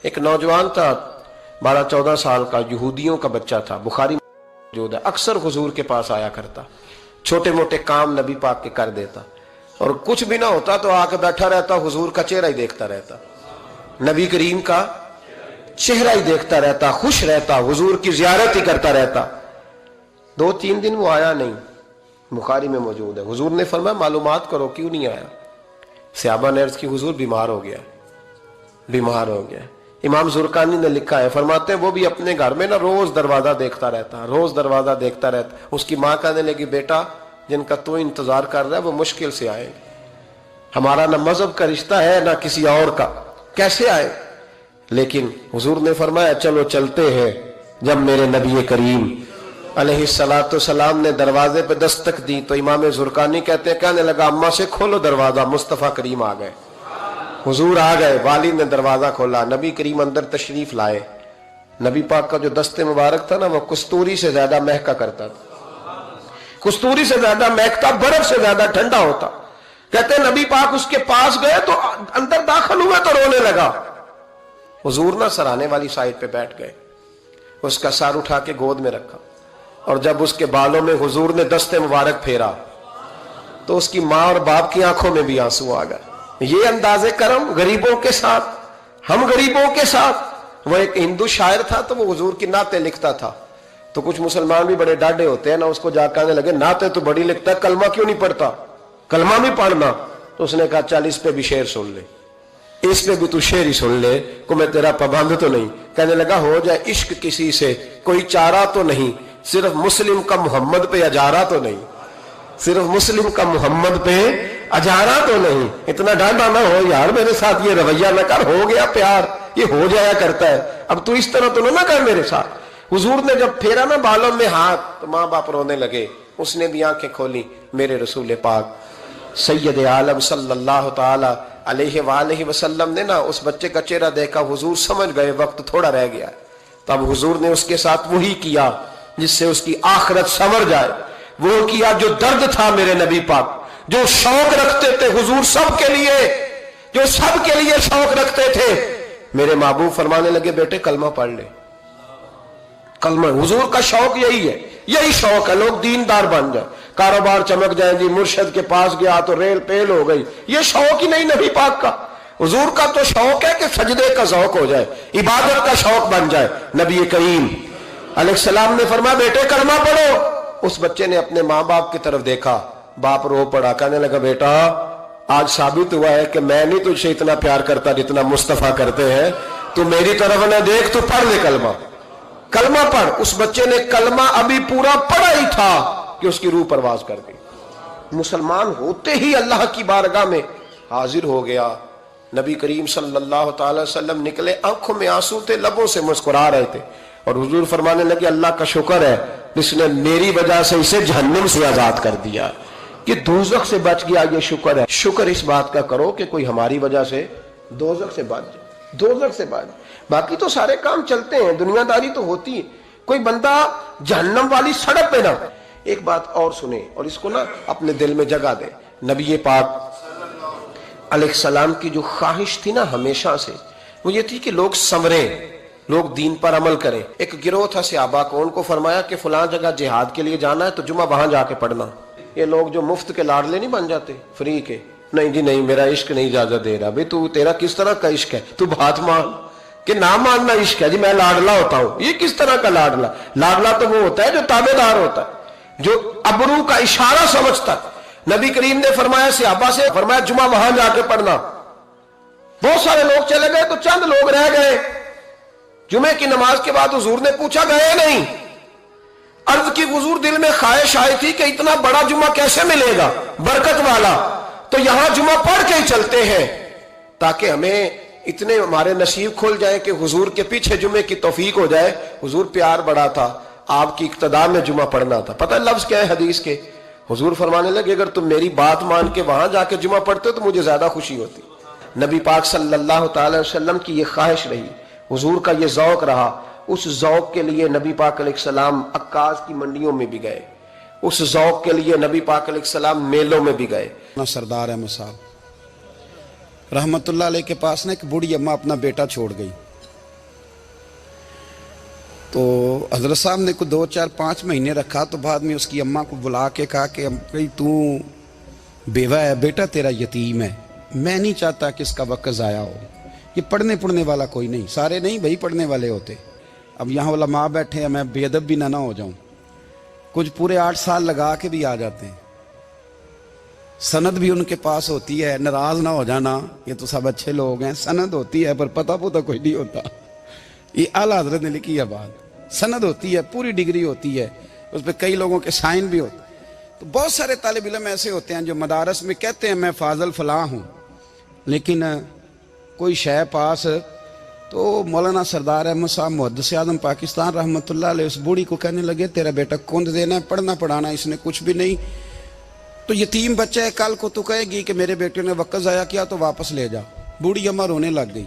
ایک نوجوان تھا 12-14 سال کا، یہودیوں کا بچہ تھا، بخاری موجود ہے، اکثر حضور کے پاس آیا کرتا، چھوٹے موٹے کام نبی پاک کے کر دیتا، اور کچھ بھی نہ ہوتا تو آ کے بیٹھا رہتا، حضور کا چہرہ ہی دیکھتا رہتا، نبی کریم کا چہرہ ہی دیکھتا رہتا، خوش رہتا، حضور کی زیارت ہی کرتا رہتا۔ 2-3 دن وہ آیا نہیں، بخاری میں موجود ہے۔ حضور نے فرمایا معلومات کرو کیوں نہیں آیا؟ صحابہ نے عرض کی حضور بیمار ہو گیا، بیمار ہو گیا۔ امام زرقانی نے لکھا ہے، فرماتے ہیں وہ بھی اپنے گھر میں نا روز دروازہ دیکھتا رہتا، روز دروازہ دیکھتا رہتا۔ اس کی ماں کہنے لگی بیٹا جن کا تو انتظار کر رہا ہے وہ مشکل سے آئے، ہمارا نہ مذہب کا رشتہ ہے نہ کسی اور کا، کیسے آئے؟ لیکن حضور نے فرمایا چلو چلتے ہیں۔ جب میرے نبی کریم علیہ السلام نے دروازے پہ دستک دی تو امام زرقانی کہتے ہیں کہنے لگا اماں سے کھولو دروازہ، مصطفیٰ کریم آ گئے، حضور آ گئے۔ والد نے دروازہ کھولا، نبی کریم اندر تشریف لائے۔ نبی پاک کا جو دست مبارک تھا نا وہ کستوری سے زیادہ مہکا کرتا تھا، کستوری سے زیادہ مہکتا، برف سے زیادہ ٹھنڈا ہوتا۔ کہتے ہیں نبی پاک اس کے پاس گئے تو اندر داخل ہوئے تو رونے لگا۔ حضور نہ سرانے والی سائڈ پہ بیٹھ گئے، اس کا سر اٹھا کے گود میں رکھا، اور جب اس کے بالوں میں حضور نے دست مبارک پھیرا تو اس کی ماں اور باپ کی آنکھوں میں بھی آنسو آ گئے۔ یہ انداز کرم غریبوں کے ساتھ، ہم غریبوں کے ساتھ۔ وہ ایک ہندو شاعر تھا تو وہ حضور کی نعتیں لکھتا تھا، تو کچھ مسلمان بھی بڑے ڈاڈے ہوتے ہیں نا، اس کو جا کہنے لگے نعتیں تو بڑی لکھتا ہے، کلمہ کیوں نہیں پڑھتا؟ کلمہ بھی پڑھنا۔ تو اس نے کہا چل اس پہ بھی شعر سن لے، اس پہ بھی تو شعر ہی سن لے، کو میں تیرا پابند تو نہیں۔ کہنے لگا ہو جائے عشق کسی سے کوئی چارہ تو نہیں، صرف مسلم کا محمد پہ اجارہ تو نہیں، صرف مسلم کا محمد پہ اجارہ تو نہیں۔ اتنا ڈانڈا نہ ہو یار، میرے ساتھ یہ رویہ نہ کر، ہو گیا پیار، یہ ہو جایا کرتا ہے، اب تو اس طرح تو نہ کر میرے ساتھ۔ حضور نے جب پھیرا نا بالوں میں ہاتھ تو ماں باپ رونے لگے، اس نے بھی آنکھیں کھولی۔ میرے رسول پاک سید عالم صلی اللہ تعالی علیہ وآلہ وسلم نے نا اس بچے کا چہرہ دیکھا، حضور سمجھ گئے وقت تھوڑا رہ گیا، تب حضور نے اس کے ساتھ وہی کیا جس سے اس کی آخرت سنور جائے، وہ کیا جو درد تھا میرے نبی پاک، جو شوق رکھتے تھے حضور سب کے لیے، جو سب کے لیے شوق رکھتے تھے۔ میرے محبوب فرمانے لگے بیٹے کلمہ پڑھ لے، کلمہ۔ حضور کا شوق یہی ہے، یہی شوق ہے لوگ دیندار بن جائیں، کاروبار چمک جائیں، جی مرشد کے پاس گیا تو ریل پیل ہو گئی، یہ شوق ہی نہیں نبی پاک کا۔ حضور کا تو شوق ہے کہ سجدے کا ذوق ہو جائے، عبادت کا شوق بن جائے۔ نبی کریم علیہ السلام نے فرمایا بیٹے کلمہ پڑھو۔ اس بچے نے اپنے ماں باپ کی طرف دیکھا، باپ رو پڑا، کہنے لگا بیٹا آج ثابت ہوا ہے کہ میں نہیں تجھ سے اتنا پیار کرتا جتنا مصطفیٰ کرتے ہیں، تو میری طرف نہ دیکھ، تو پڑھ لے کلمہ، کلمہ پڑھ۔ اس بچے نے کلمہ ابھی پورا پڑھا ہی تھا کہ اس کی روح پرواز کر گئی، مسلمان ہوتے ہی اللہ کی بارگاہ میں حاضر ہو گیا۔ نبی کریم صلی اللہ تعالی وسلم نکلے، آنکھوں میں آنسو تھے، لبوں سے مسکرا رہے تھے، اور حضور فرمانے لگے اللہ کا شکر ہے جس نے میری وجہ سے اسے جہنم سے آزاد کر دیا، کہ دوزخ سے بچ گیا، یہ شکر ہے۔ شکر اس بات کا کرو کہ کوئی ہماری وجہ سے دوزخ سے بچ جائے، دوزخ سے بچ جائے۔ باقی تو سارے کام چلتے ہیں، دنیا داری تو ہوتی ہے، کوئی بندہ جہنم والی سڑک پہ نہ۔ ایک بات اور سنیں اور اس کو نا اپنے دل میں جگہ دیں، نبی پاک علیہ السلام کی جو خواہش تھی نا ہمیشہ سے، وہ یہ تھی کہ لوگ سنوریں، لوگ دین پر عمل کریں۔ ایک گروہ تھا صحابہ کو، ان کو فرمایا کہ فلاں جگہ جہاد کے لیے جانا ہے تو جمعہ وہاں جا کے پڑھنا۔ یہ لوگ جو مفت کے لاڈلے نہیں بن جاتے، فری کے، نہیں جی نہیں میرا عشق نہیں اجازت دے رہا۔ بھئی تو تیرا کس طرح کا عشق ہے؟ تو بات مان کہ نہ ماننا عشق ہے، جی میں لاڈلا ہوتا ہوں۔ یہ کس طرح کا لاڈلا؟ لاڈلا تو وہ ہوتا ہے جو تابع دار ہوتا ہے، جو ابرو کا اشارہ سمجھتا ہے۔ نبی کریم نے فرمایا صحابہ سے، فرمایا جمعہ وہاں جا کے پڑھنا۔ بہت سارے لوگ چلے گئے تو چند لوگ رہ گئے۔ جمعے کی نماز کے بعد حضور نے پوچھا گئے نہیں؟ عرض کی حضور دل میں خواہش آئی تھی کہ اتنا بڑا جمعہ کیسے ملے گا برکت والا، تو یہاں جمعہ پڑھ کے ہی چلتے ہیں تاکہ ہمیں اتنے ہمارے نصیب کھل جائیں کہ حضور کے پیچھے جمعے کی توفیق ہو جائے۔ حضور پیار بڑا تھا، آپ کی اقتداء میں جمعہ پڑھنا تھا۔ پتہ لفظ کیا ہے حدیث کے؟ حضور فرمانے لگے اگر تم میری بات مان کے وہاں جا کے جمعہ پڑھتے تو مجھے زیادہ خوشی ہوتی۔ نبی پاک صلی اللہ تعالی وسلم کی یہ خواہش رہی، حضور کا یہ ذوق رہا۔ اس ذوق کے لیے نبی پاک علیہ السلام عکاظ کی منڈیوں میں بھی گئے، اس ذوق کے لیے نبی پاک علیہ السلام میلوں میں بھی گئے۔ سردار احمد صاحب رحمت اللہ علیہ کے پاس نا ایک بوڑھی اماں اپنا بیٹا چھوڑ گئی، حضرت صاحب نے کوئی 2 4 5 مہینے رکھا تو بعد میں اس کی اماں کو بلا کے کہا کہ تو بیوہ ہے بیٹا تیرا یتیم ہے، میں نہیں چاہتا کہ اس کا وقت ضائع ہو، یہ پڑھنے والا کوئی نہیں، سارے نہیں بھائی پڑھنے والے ہوتے، اب یہاں علماء بیٹھے ہیں میں بے ادب بھی نہ ہو جاؤں، کچھ پورے 8 سال لگا کے بھی آ جاتے ہیں، سند بھی ان کے پاس ہوتی ہے، ناراض نہ ہو جانا، یہ تو سب اچھے لوگ ہیں، سند ہوتی ہے پر پتہ کوئی نہیں ہوتا، یہ اعلیٰ حضرت نے لکھی ہے بات، سند ہوتی ہے، پوری ڈگری ہوتی ہے، اس پہ کئی لوگوں کے سائن بھی ہوتے ہیں۔ تو بہت سارے طالب علم ایسے ہوتے ہیں جو مدارس میں کہتے ہیں میں فاضل فلاں ہوں، لیکن کوئی شے پاس تو مولانا سردار احمد صاحب محدث اعظم پاکستان رحمۃ اللہ علیہ اس بوڑھی کو کہنے لگے تیرا بیٹا کند دینا ہے، پڑھنا پڑھانا اس نے کچھ بھی نہیں، تو یتیم بچہ ہے، کل کو تو کہے گی کہ میرے بیٹے نے وقت ضائع کیا تو واپس لے جا۔ بوڑھی اماں رونے لگ گئی،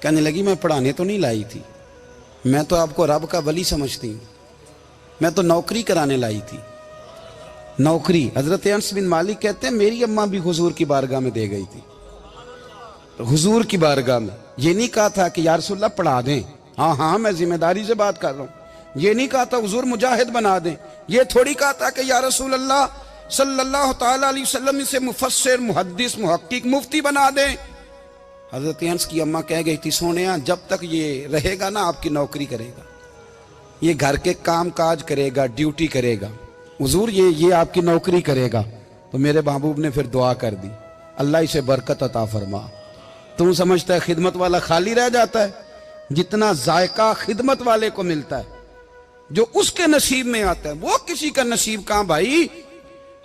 کہنے لگی میں پڑھانے تو نہیں لائی تھی، میں تو آپ کو رب کا ولی سمجھتی ہوں، میں تو نوکری کرانے لائی تھی، نوکری۔ حضرت انس بن مالک کہتے ہیں میری اماں بھی حضور کی بارگاہ میں دے گئی تھی، حضور کی بارگاہ میں یہ نہیں کہا تھا کہ یا رسول اللہ پڑھا دیں، ہاں میں ذمہ داری سے بات کر رہا ہوں، یہ نہیں کہا تھا حضور مجاہد بنا دیں، یہ تھوڑی کہا تھا کہ یا رسول اللہ صلی اللہ تعالی علیہ وسلم سے مفسر محدث محقق مفتی بنا دیں۔ حضرت انس کی اماں کہہ گئی تھی سونیا جب تک یہ رہے گا نا آپ کی نوکری کرے گا، یہ گھر کے کام کاج کرے گا، ڈیوٹی کرے گا، حضور یہ آپ کی نوکری کرے گا۔ تو میرے محبوب نے پھر دعا کر دی اللہ اسے برکت عطا فرما۔ تم سمجھتا ہے خدمت والا خالی رہ جاتا ہے؟ جتنا ذائقہ خدمت والے کو ملتا ہے جو اس کے نصیب میں آتا ہے وہ کسی کا نصیب کہاں بھائی۔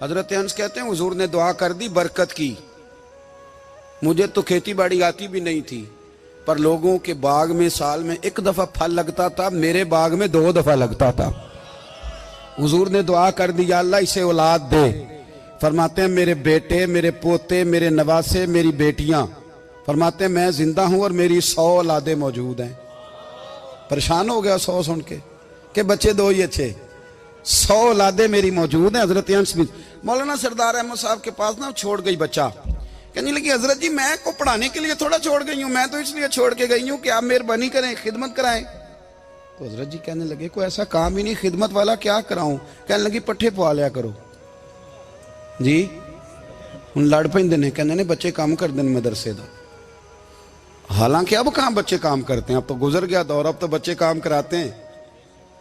حضرت انس کہتے ہیں حضور نے دعا کر دی برکت کی، مجھے تو کھیتی باڑی آتی بھی نہیں تھی پر لوگوں کے باغ میں سال میں 1 دفعہ پھل لگتا تھا، میرے باغ میں 2 دفعہ لگتا تھا۔ حضور نے دعا کر دی یا اللہ اسے اولاد دے، فرماتے ہیں میرے بیٹے میرے پوتے میرے نواسے میری بیٹیاں، فرماتے ہیں میں زندہ ہوں اور میری 100 اولادیں موجود ہیں۔ پریشان ہو گیا 100 سن کے کہ بچے 2 ہی اچھے، 100 اولادیں میری موجود ہیں۔ حضرت انس بن مولانا سردار احمد صاحب کے پاس نا چھوڑ گئی بچہ، کہنے لگی حضرت جی میں کو پڑھانے کے لیے تھوڑا چھوڑ گئی ہوں، میں تو اس لیے چھوڑ کے گئی ہوں کہ آپ مہربانی کریں خدمت کرائیں۔ تو حضرت جی کہنے لگے کوئی ایسا کام ہی نہیں، خدمت والا کیا کراؤں؟ کہنے لگی پٹھے پوا لیا کرو جی، ہن لڑ پیندے نے، کہنے نے بچے کام کر دیں مدرسے دا، حالانکہ اب کہاں بچے کام کرتے ہیں، اب تو گزر گیا دور، اب تو بچے کام کراتے ہیں،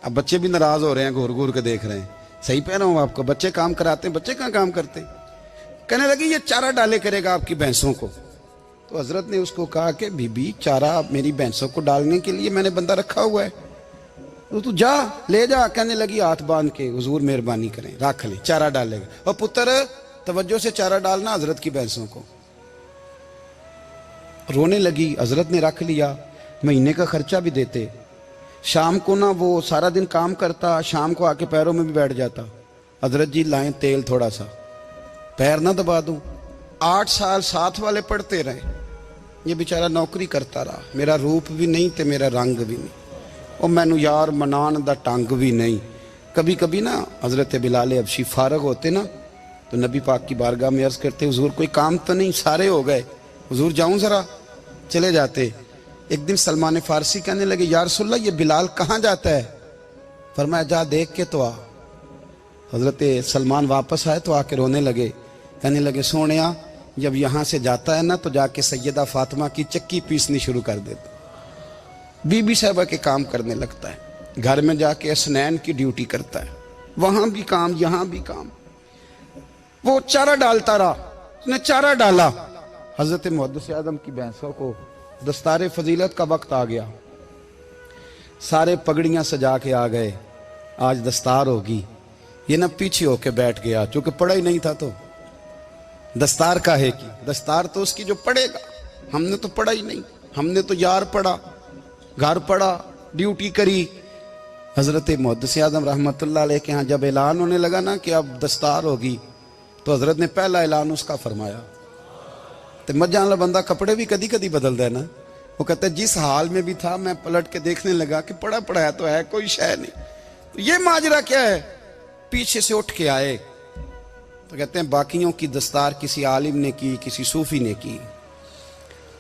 اب بچے بھی ناراض ہو رہے ہیں، گھور گھور کے دیکھ رہے ہیں، صحیح پہ رہا ہوں آپ کو، بچے کام کراتے ہیں، بچے کہاں کام کرتے ہیں۔ کہنے لگی یہ چارہ ڈالے کرے گا آپ کی بھینسوں کو۔ تو حضرت نے اس کو کہا کہ بی بی چارہ میری بھینسوں کو ڈالنے کے لیے میں نے بندہ رکھا ہوا ہے، تو جا لے جا۔ کہنے لگی ہاتھ باندھ کے حضور مہربانی کریں رکھ لیں چارہ ڈالے گا، اور پتر توجہ سے چارہ ڈالنا حضرت کی بھینسوں کو۔ رونے لگی، حضرت نے رکھ لیا، مہینے کا خرچہ بھی دیتے، شام کو نا وہ سارا دن کام کرتا، شام کو آ کے پیروں میں بھی بیٹھ جاتا، حضرت جی لائیں تیل تھوڑا سا پیر نہ دبا دوں۔ 8 سال ساتھ والے پڑھتے رہے، یہ بیچارہ نوکری کرتا رہا، میرا روپ بھی نہیں تے میرا رنگ بھی نہیں، اور مینو یار منان دا ٹنگ بھی نہیں۔ کبھی کبھی نا حضرت بلال حبشی فارغ ہوتے نا تو نبی پاک کی بارگاہ میں عرض کرتے حضور کوئی کام تو نہیں، سارے ہو گئے، حضور جاؤں ذرا، چلے جاتے۔ ایک دن سلمان فارسی کہنے لگے یا رسول اللہ یہ بلال کہاں جاتا ہے؟ فرمایا جا دیکھ کے تو آ۔ حضرت سلمان واپس آئے تو آ کے رونے لگے، کہنے لگے سونیا جب یہاں سے جاتا ہے نا تو جا کے سیدہ فاطمہ کی چکی پیسنی شروع کر دیتا، بی بی صاحبہ کے کام کرنے لگتا ہے، گھر میں جا کے اسنین کی ڈیوٹی کرتا ہے، وہاں بھی کام یہاں بھی کام۔ وہ چارہ ڈالتا رہا، اس نے چارہ ڈالا، حضرت محدث اعظم کی بھینسوں کو دستار فضیلت کا وقت آ گیا، سارے پگڑیاں سجا کے آ گئے، آج دستار ہوگی، یہ نہ پیچھے ہو کے بیٹھ گیا، چونکہ پڑھا ہی نہیں تھا تو دستار کاہے کی، دستار تو اس کی جو پڑھے گا، ہم نے تو پڑھا ہی نہیں، ہم نے تو یار پڑھا، گھر پڑھا، ڈیوٹی کری۔ حضرت محدث اعظم رحمۃ اللہ علیہ کے ہاں جب اعلان ہونے لگا نا کہ اب دستار ہوگی تو حضرت نے پہلا اعلان اس کا فرمایا۔ تو مجھے والا بندہ کپڑے بھی کدی کدی بدل دے نا، وہ کہتا ہے جس حال میں بھی تھا میں پلٹ کے دیکھنے لگا کہ پڑھا پڑھایا تو ہے کوئی شے نہیں، تو یہ ماجرا کیا ہے؟ پیچھے سے اٹھ کے آئے تو کہتے ہیں باقیوں کی دستار کسی عالم نے کی، کسی صوفی نے کی،